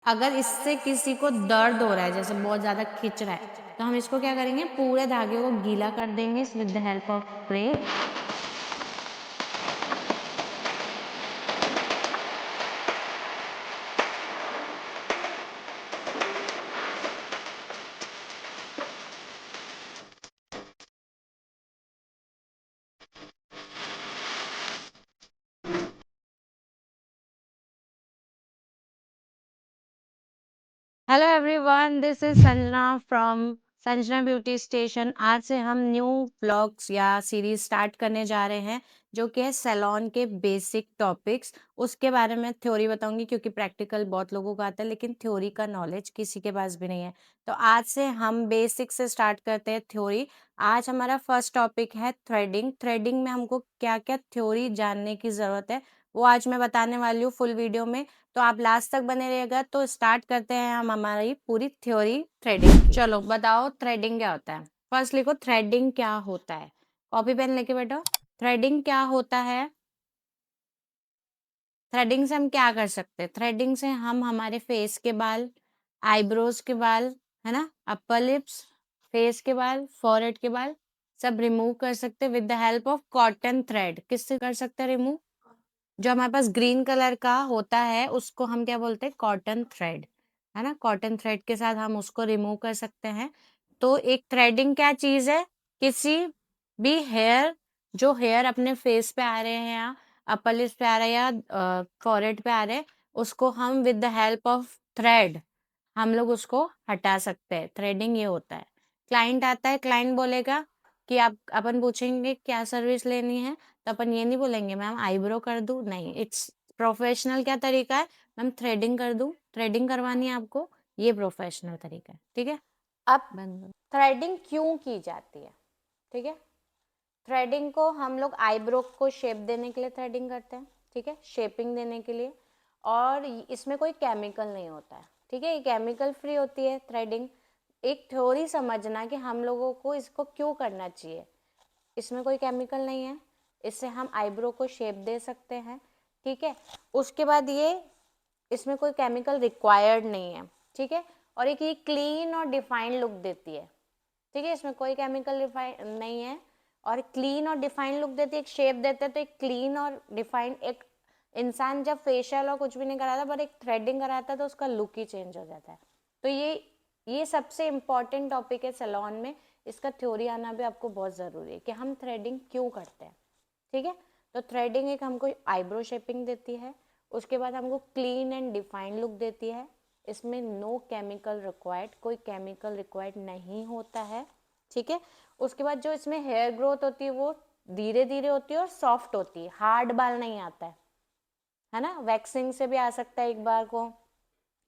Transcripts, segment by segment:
अगर इससे किसी को दर्द हो रहा है, जैसे बहुत ज़्यादा खिंच रहा है, तो हम इसको क्या करेंगे, पूरे धागे को गीला कर देंगे with the help of spray. Hello everyone, this is Sanjana from Sanjana beauty station. आज से हम न्यू व्लॉग्स या सीरीज स्टार्ट करने जा रहे हैं, जो कि है सैलून के बेसिक टॉपिक्स। उसके बारे में थ्योरी बताऊंगी, क्योंकि प्रैक्टिकल बहुत लोगों को आता है लेकिन थ्योरी का नॉलेज किसी के पास भी नहीं है। तो आज से हम बेसिक से स्टार्ट करते हैं थ्योरी। आज हमारा फर्स्ट टॉपिक है थ्रेडिंग। थ्रेडिंग में हमको क्या क्या थ्योरी जानने की ज़रूरत है, वो आज मैं बताने वाली हूँ फुल वीडियो में। तो आप लास्ट तक बने रहिएगा। तो स्टार्ट करते हैं हम हमारी पूरी थ्योरी थ्रेडिंग की। चलो बताओ थ्रेडिंग क्या होता है। फर्स्ट लिखो थ्रेडिंग क्या होता है, कॉपी पेन लेके बैठो। थ्रेडिंग क्या होता है। थ्रेडिंग से हम क्या कर सकते हैं, थ्रेडिंग से हम हमारे फेस के बाल, आईब्रोज के बाल, है ना, अपर लिप्स, फेस के बाल, फॉरहेड के बाल सब रिमूव कर सकते हैं with the help of cotton thread. किससे कर सकते हैं रिमूव, जो हमारे पास ग्रीन कलर का होता है उसको हम क्या बोलते हैं, कॉटन थ्रेड, है ना। कॉटन थ्रेड के साथ हम उसको रिमूव कर सकते हैं। तो एक थ्रेडिंग क्या चीज है, किसी भी हेयर, जो हेयर अपने फेस पे आ रहे हैं या अपर लिप्स पे आ रहे हैं या फॉरहेड पे आ रहे हैं, उसको हम with the help of thread हम लोग उसको हटा सकते हैं। थ्रेडिंग ये होता है। क्लाइंट आता है, क्लाइंट बोलेगा कि आप, अपन पूछेंगे क्या सर्विस लेनी है, तो अपन ये नहीं बोलेंगे मैम आईब्रो कर दूं, नहीं, इट्स प्रोफेशनल क्या तरीका है, मैम थ्रेडिंग कर दूं, थ्रेडिंग करवानी है आपको, ये प्रोफेशनल तरीका है, ठीक है। अब थ्रेडिंग क्यों की जाती है, ठीक है। थ्रेडिंग को हम लोग आईब्रो को शेप देने के लिए थ्रेडिंग करते हैं, ठीक है, शेपिंग देने के लिए। और इसमें कोई केमिकल नहीं होता है, ठीक है, ये केमिकल फ्री होती है थ्रेडिंग। एक थ्योरी समझना कि हम लोगों को इसको क्यों करना चाहिए। इसमें कोई केमिकल नहीं है, इससे हम आईब्रो को शेप दे सकते हैं, ठीक है। उसके बाद ये, इसमें कोई केमिकल रिक्वायर्ड नहीं है, ठीक है। और एक ये क्लीन और डिफाइंड लुक देती है, ठीक है, इसमें कोई केमिकल नहीं है और क्लीन और डिफाइंड लुक देती है, एक शेप देते हैं। तो एक क्लीन और डिफाइंड, एक इंसान जब फेशियल और कुछ भी नहीं कराता पर एक थ्रेडिंग कराता है तो उसका लुक ही चेंज हो जाता है। तो ये सबसे इम्पॉर्टेंट टॉपिक है सैलून में। इसका थ्योरी आना भी आपको बहुत ज़रूरी है कि हम थ्रेडिंग क्यों करते हैं, ठीक है। तो थ्रेडिंग एक हमको आईब्रो शेपिंग देती है, उसके बाद हमको क्लीन एंड डिफाइंड लुक देती है। इसमें नो केमिकल रिक्वायर्ड, कोई केमिकल रिक्वायर्ड नहीं होता है, ठीक है। उसके बाद जो इसमें हेयर ग्रोथ होती है वो धीरे धीरे होती है और सॉफ्ट होती है, हार्ड बाल नहीं आता है ना। वैक्सिंग से भी आ सकता है, एक बार को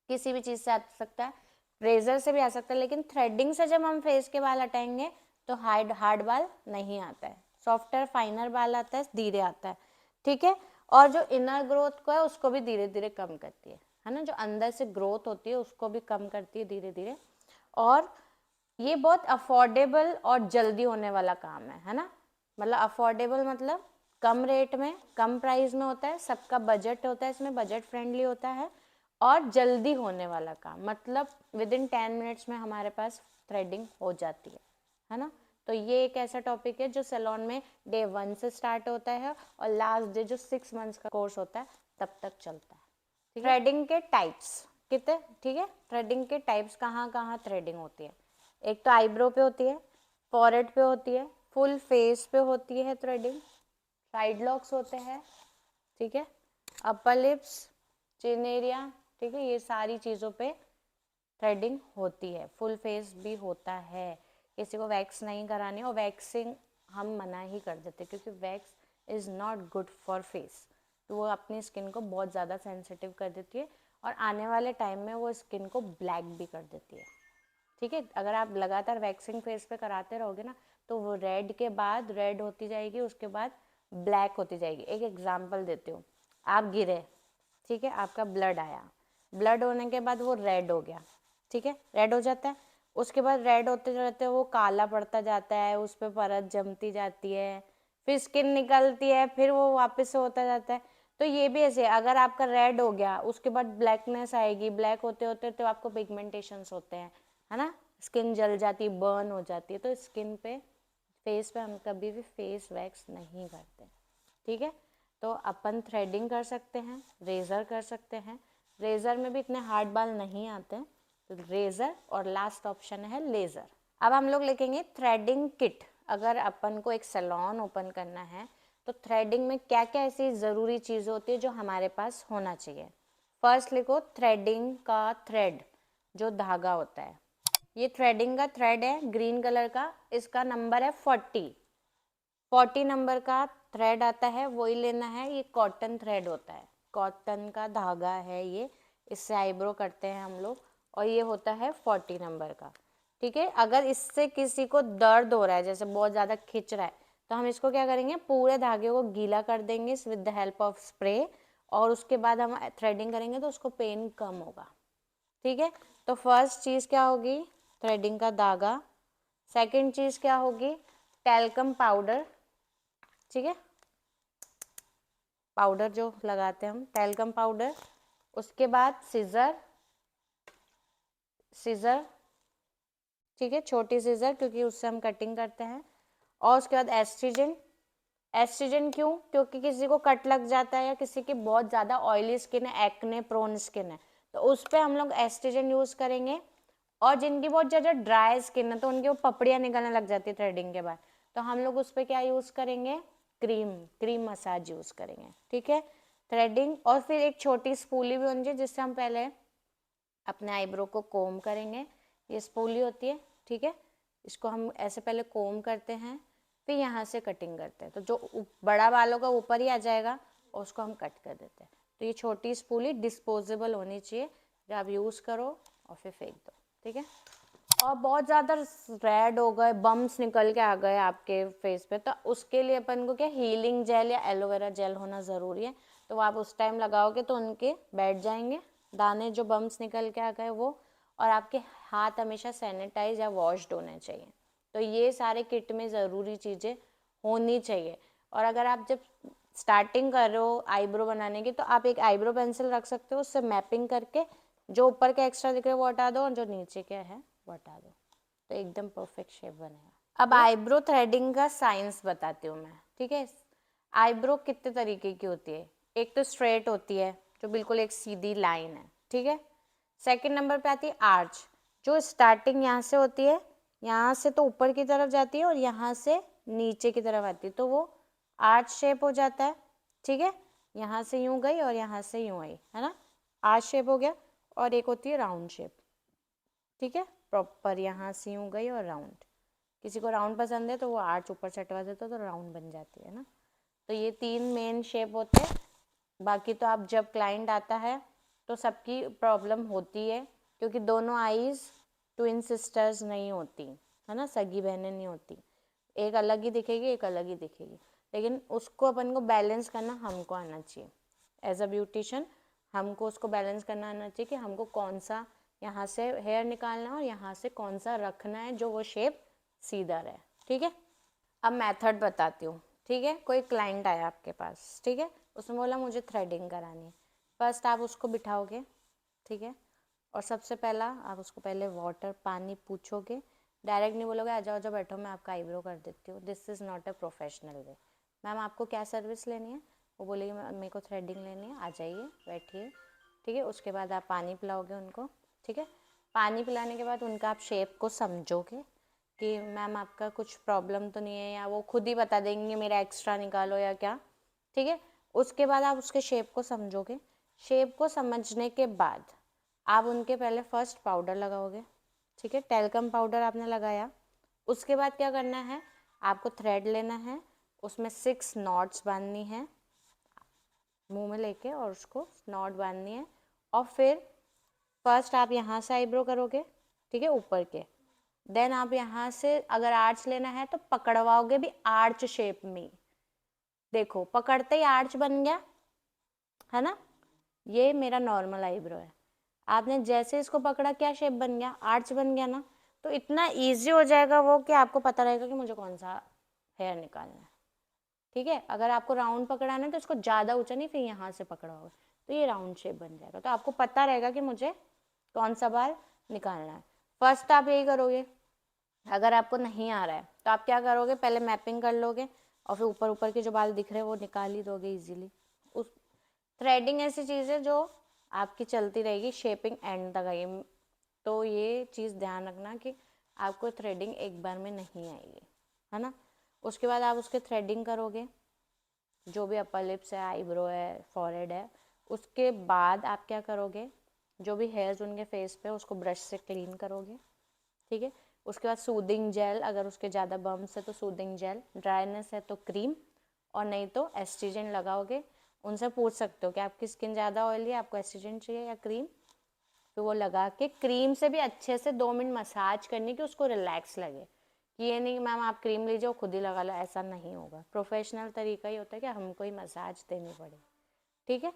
किसी भी चीज़ से आ सकता है, रेजर से भी आ सकता है, लेकिन थ्रेडिंग से जब हम फेस के बाल हटाएंगे तो हार्ड हार्ड बाल नहीं आता है, सॉफ्टर फाइनर बाल आता है, धीरे आता है, ठीक है। और जो इनर ग्रोथ को है उसको भी धीरे धीरे कम करती है ना, जो अंदर से ग्रोथ होती है उसको भी कम करती है धीरे धीरे। और ये बहुत अफोर्डेबल और जल्दी होने वाला काम है ना। मतलब अफोर्डेबल मतलब कम रेट में, कम प्राइस में होता है, सबका बजट होता है, इसमें बजट फ्रेंडली होता है। और जल्दी होने वाला काम, मतलब विद इन 10 मिनट्स में हमारे पास थ्रेडिंग हो जाती है ना। तो ये एक ऐसा टॉपिक है जो सैलून में डे 1 से स्टार्ट होता है और लास्ट डे जो 6 मंथ्स का कोर्स होता है तब तक चलता है, ठीक है। थ्रेडिंग के टाइप्स कितने, ठीक है, थ्रेडिंग के टाइप्स कहाँ कहाँ थ्रेडिंग होती है। एक तो आईब्रो पे होती है, फॉरहेड पे होती है, फुल फेस पे होती है थ्रेडिंग, साइड लॉक्स होते हैं, ठीक है, अपर लिप्स, चिन एरिया, ठीक है, ये सारी चीज़ों पे थ्रेडिंग होती है। फुल फेस भी होता है, किसी को वैक्स नहीं करानी, और वैक्सिंग हम मना ही कर देते क्योंकि wax is not good for face. तो वो अपनी स्किन को बहुत ज़्यादा सेंसिटिव कर देती है और आने वाले टाइम में वो स्किन को ब्लैक भी कर देती है, ठीक है। अगर आप लगातार वैक्सिंग फेस पे कराते रहोगे ना तो वो रेड के बाद रेड होती जाएगी, उसके बाद ब्लैक होती जाएगी। एक एग्जांपल देती हूँ, आप गिरे, ठीक है, आपका ब्लड आया, ब्लड होने के बाद वो रेड हो गया, ठीक है, रेड हो जाता है। उसके बाद रेड होते रहते वो काला पड़ता जाता है, उस पर परत जमती जाती है, फिर स्किन निकलती है, फिर वो वापस से होता जाता है। तो ये भी ऐसे, अगर आपका रेड हो गया उसके बाद ब्लैकनेस आएगी, ब्लैक होते होते तो आपको पिगमेंटेशंस होते हैं, है ना, स्किन जल जाती है, बर्न हो जाती है। तो स्किन पे, फेस पे हम कभी भी फेस वैक्स नहीं करते, ठीक है। तो अपन थ्रेडिंग कर सकते हैं, रेज़र कर सकते हैं, रेज़र में भी इतने हार्ड बाल नहीं आते हैं, तो रेज़र, और लास्ट ऑप्शन है लेज़र। अब हम लोग लिखेंगे थ्रेडिंग किट। अगर अपन को एक सैलून ओपन करना है तो थ्रेडिंग में क्या क्या ऐसी ज़रूरी चीज़ होती है जो हमारे पास होना चाहिए। फर्स्ट लिखो थ्रेडिंग का थ्रेड, जो धागा होता है। ये थ्रेडिंग का थ्रेड है ग्रीन कलर का, इसका नंबर है 40 नंबर का थ्रेड आता है, वही लेना है। ये कॉटन थ्रेड होता है, कॉटन का धागा है ये, इससे आईब्रो करते हैं हम लोग, और ये होता है 40 नंबर का, ठीक है। अगर इससे किसी को दर्द हो रहा है, जैसे बहुत ज़्यादा खिंच रहा है, तो हम इसको क्या करेंगे, पूरे धागे को गीला कर देंगे with the help of spray, और उसके बाद हम थ्रेडिंग करेंगे तो उसको पेन कम होगा, ठीक है। तो फर्स्ट चीज़ क्या होगी, थ्रेडिंग का धागा। सेकंड चीज़ क्या होगी, टैल्कम पाउडर, ठीक है, पाउडर जो लगाते हैं हम, टैल्कम पाउडर। उसके बाद सीजर, ठीक है, छोटी सीजर, क्योंकि उससे हम कटिंग करते हैं। और उसके बाद एस्ट्रिजन। एस्ट्रिजन क्यों, क्योंकि किसी को कट लग जाता है या किसी की बहुत ज़्यादा ऑयली स्किन है, एक्ने प्रोन स्किन है, तो उस पर हम लोग एस्ट्रिजन यूज़ करेंगे। और जिनकी बहुत ज़्यादा ड्राई स्किन है, तो उनकी वो पपड़ियाँ निकलने लग जाती है थ्रेडिंग के बाद, तो हम लोग उस पर क्या यूज़ करेंगे, क्रीम मसाज यूज़ करेंगे, ठीक है। थ्रेडिंग, और फिर एक छोटी स्पूली भी होनी चाहिए जिससे हम पहले अपने आईब्रो को कोम करेंगे। ये स्पूली होती है, ठीक है, इसको हम ऐसे पहले कोम करते हैं, फिर यहाँ से कटिंग करते हैं, तो जो बड़ा बालों का ऊपर ही आ जाएगा और उसको हम कट कर देते हैं। तो ये छोटी स्पूली डिस्पोजेबल होनी चाहिए, जो आप यूज़ करो और फिर फेंक दो, ठीक है। और बहुत ज़्यादा रेड हो गए, बम्स निकल के आ गए आपके फेस पे, तो उसके लिए अपन को क्या, हीलिंग जेल या एलोवेरा जेल होना ज़रूरी है। तो आप उस टाइम लगाओगे तो उनके बैठ जाएंगे दाने, जो बम्स निकल के आ गए वो। और आपके हाथ हमेशा सैनिटाइज या वॉश्ड होने चाहिए। तो ये सारे किट में ज़रूरी चीज़ें होनी चाहिए। और अगर आप जब स्टार्टिंग कर रहे हो आईब्रो बनाने की, तो आप एक आईब्रो पेंसिल रख सकते हो, उससे मैपिंग करके जो ऊपर के एक्स्ट्रा दिख रहे हैं वो हटा दो, और जो नीचे के है वो हटा दो, तो एकदम परफेक्ट शेप बनेगा। अब आईब्रो थ्रेडिंग का साइंस बताती हूँ मैं, ठीक है। आईब्रो कितने तरीके की होती है, एक तो स्ट्रेट होती है, जो बिल्कुल एक सीधी लाइन है, ठीक है। सेकंड नंबर पे आती है आर्च, जो स्टार्टिंग यहाँ से होती है, यहाँ से तो ऊपर की तरफ जाती है और यहाँ से नीचे की तरफ आती है, तो वो आर्च शेप हो जाता है, ठीक है। यहाँ से यूँ गई और यहाँ से यूँ आई, है ना, आर्च शेप हो गया। और एक होती है राउंड शेप, ठीक है, प्रॉपर यहाँ से यूँ गई और राउंड। किसी को राउंड पसंद है तो वो आर्च ऊपर से हटवा देता तो राउंड बन जाती है ना। तो ये 3 मेन शेप होते हैं। बाकी तो आप जब क्लाइंट आता है तो सबकी प्रॉब्लम होती है, क्योंकि दोनों आईज ट्विन सिस्टर्स नहीं होती, है ना, सगी बहनें नहीं होती, एक अलग ही दिखेगी, एक अलग ही दिखेगी। लेकिन उसको अपन को बैलेंस करना हमको आना चाहिए, एज अ ब्यूटिशियन हमको उसको बैलेंस करना आना चाहिए कि हमको कौन सा यहाँ से हेयर निकालना है और यहाँ से कौन सा रखना है जो वो शेप सीधा रहे, ठीक है। अब मेथड बताती हूँ, ठीक है। कोई क्लाइंट आया आपके पास, ठीक है, उसने बोला मुझे थ्रेडिंग करानी है। फर्स्ट आप उसको बिठाओगे, ठीक है, और सबसे पहला आप उसको पहले वाटर पानी पूछोगे, डायरेक्ट नहीं बोलोगे आ जाओ जाओ बैठो मैं आपका आईब्रो कर देती हूँ, this is not a professional way. Ma'am आपको क्या सर्विस लेनी है, वो बोलेगी मेरे को थ्रेडिंग लेनी है, आ जाइए बैठिए, ठीक है। उसके बाद आप पानी पिलाओगे उनको, ठीक है। पानी पिलाने के बाद उनका आप शेप को समझोगे कि मैम आपका कुछ प्रॉब्लम तो नहीं है, या वो खुद ही बता देंगे मेरा एक्स्ट्रा निकालो या क्या, ठीक है। उसके बाद आप उसके शेप को समझोगे, शेप को समझने के बाद आप उनके पहले फर्स्ट पाउडर लगाओगे, ठीक है, टैल्कम पाउडर आपने लगाया। उसके बाद क्या करना है, आपको थ्रेड लेना है, उसमें 6 नॉट्स बांधनी है मुंह में लेके, और उसको नॉट बांधनी है। और फिर फर्स्ट आप यहाँ से आईब्रो करोगे, ठीक है, ऊपर के। देन आप यहाँ से अगर आर्च लेना है तो पकड़वाओगे भी आर्च शेप में, देखो पकड़ते ही आर्च बन गया, है ना। ये मेरा नॉर्मल आईब्रो है, आपने जैसे इसको पकड़ा क्या शेप बन गया, आर्च बन गया ना। तो इतना इजी हो जाएगा वो कि आपको पता रहेगा कि मुझे कौन सा हेयर निकालना है। ठीक है। अगर आपको राउंड पकड़ाना है तो इसको ज़्यादा ऊंचा नहीं, फिर यहाँ से पकड़ा होगा तो ये राउंड शेप बन जाएगा। तो आपको पता रहेगा कि मुझे कौन सा बाल निकालना है। फर्स्ट आप यही करोगे। अगर आपको नहीं आ रहा है तो आप क्या करोगे, पहले मैपिंग कर लोगे और फिर ऊपर ऊपर के जो बाल दिख रहे हैं वो निकाल ही दोगे इजीली। उस थ्रेडिंग ऐसी चीज़ है जो आपकी चलती रहेगी शेपिंग एंड तक आएगी। तो ये चीज़ ध्यान रखना कि आपको थ्रेडिंग एक बार में नहीं आएगी, है ना। उसके बाद आप उसके थ्रेडिंग करोगे, जो भी अपर लिप्स है, आईब्रो है, फॉरहेड है। उसके बाद आप क्या करोगे, जो भी हेयर्स उनके फेस पे उसको ब्रश से क्लीन करोगे, ठीक है। उसके बाद सूदिंग जेल, अगर उसके ज़्यादा बम्स है तो सूदिंग जेल, ड्राइनेस है तो क्रीम, और नहीं तो एस्ट्रीजेंट लगाओगे। उनसे पूछ सकते हो कि आपकी स्किन ज़्यादा ऑयली है, आपको एस्ट्रीजेंट चाहिए या क्रीम। तो वो लगा के क्रीम से भी अच्छे से 2 मिनट मसाज करनी कि उसको रिलैक्स लगे, कि ये नहीं कि मैम आप क्रीम लीजिए और खुद ही लगा लो, ऐसा नहीं होगा। प्रोफेशनल तरीका ही होता है कि हमको ही मसाज देनी पड़े, ठीक है।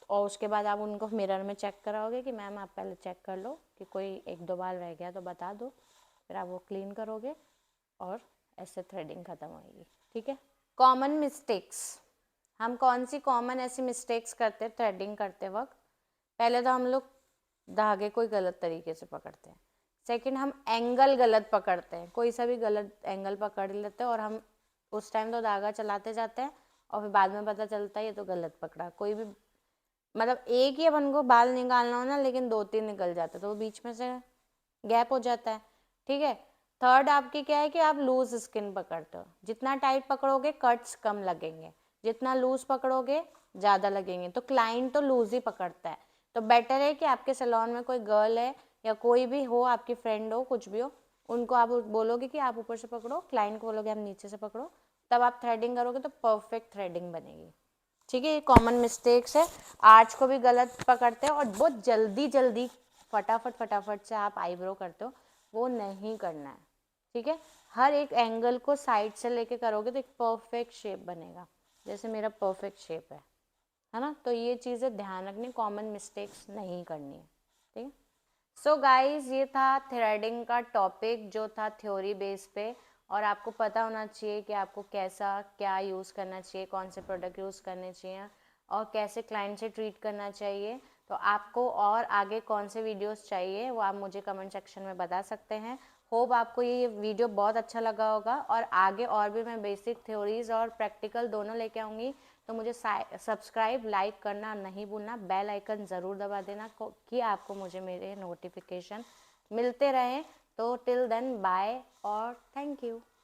और उसके बाद आप उनको मिरर में चेक कराओगे कि मैम आप पहले चेक कर लो कि कोई 1-2 बाल रह गया तो बता दो, फिर आप वो क्लीन करोगे और ऐसे थ्रेडिंग ख़त्म होएगी, ठीक है। कॉमन मिस्टेक्स, हम कौन सी कॉमन ऐसी मिस्टेक्स करते हैं थ्रेडिंग करते वक्त। पहले तो हम लोग धागे को गलत तरीके से पकड़ते हैं। सेकंड, हम एंगल गलत पकड़ते हैं, कोई सा भी गलत एंगल पकड़ लेते हैं और हम उस टाइम तो धागा चलाते जाते हैं और फिर बाद में पता चलता है ये तो गलत पकड़ा। कोई भी मतलब एक ही अपन को बाल निकालना हो ना, लेकिन 2-3 निकल जाते तो वो बीच में से गैप हो जाता है, ठीक है। थर्ड आपकी क्या है कि आप लूज स्किन पकड़ते हो, जितना टाइट पकड़ोगे कट्स कम लगेंगे, जितना लूज पकड़ोगे ज़्यादा लगेंगे। तो क्लाइंट तो लूज ही पकड़ता है, तो बेटर है कि आपके सैलून में कोई गर्ल है या कोई भी हो, आपकी फ्रेंड हो, कुछ भी हो, उनको आप बोलोगे कि आप ऊपर से पकड़ो, क्लाइंट को बोलोगे आप नीचे से पकड़ो, तब आप थ्रेडिंग करोगे तो परफेक्ट थ्रेडिंग बनेगी, ठीक है। ये कॉमन मिस्टेक्स है। आर्च को भी गलत पकड़ते हैं और बहुत जल्दी जल्दी फटाफट फटाफट से आप आईब्रो करते हो, वो नहीं करना है, ठीक है। हर एक एंगल को साइड से लेके करोगे तो एक परफेक्ट शेप बनेगा, जैसे मेरा परफेक्ट शेप है ना। तो ये चीज़ें ध्यान रखनी, कॉमन मिस्टेक्स नहीं करनी है, ठीक है। सो गाइज, ये था थ्रेडिंग का टॉपिक जो था थ्योरी बेस पे, और आपको पता होना चाहिए कि आपको कैसा क्या यूज़ करना चाहिए, कौन से प्रोडक्ट यूज़ करने चाहिए और कैसे क्लाइंट से ट्रीट करना चाहिए। तो आपको और आगे कौन से वीडियोस चाहिए वो आप मुझे कमेंट सेक्शन में बता सकते हैं। होप आपको ये वीडियो बहुत अच्छा लगा होगा, और आगे और भी मैं बेसिक थ्योरीज और प्रैक्टिकल दोनों लेके आऊँगी। तो मुझे सब्सक्राइब लाइक करना नहीं भूलना, बेल आइकन ज़रूर दबा देना कि आपको मुझे मेरे नोटिफिकेशन मिलते रहें। तो टिल देन बाय और थैंक यू।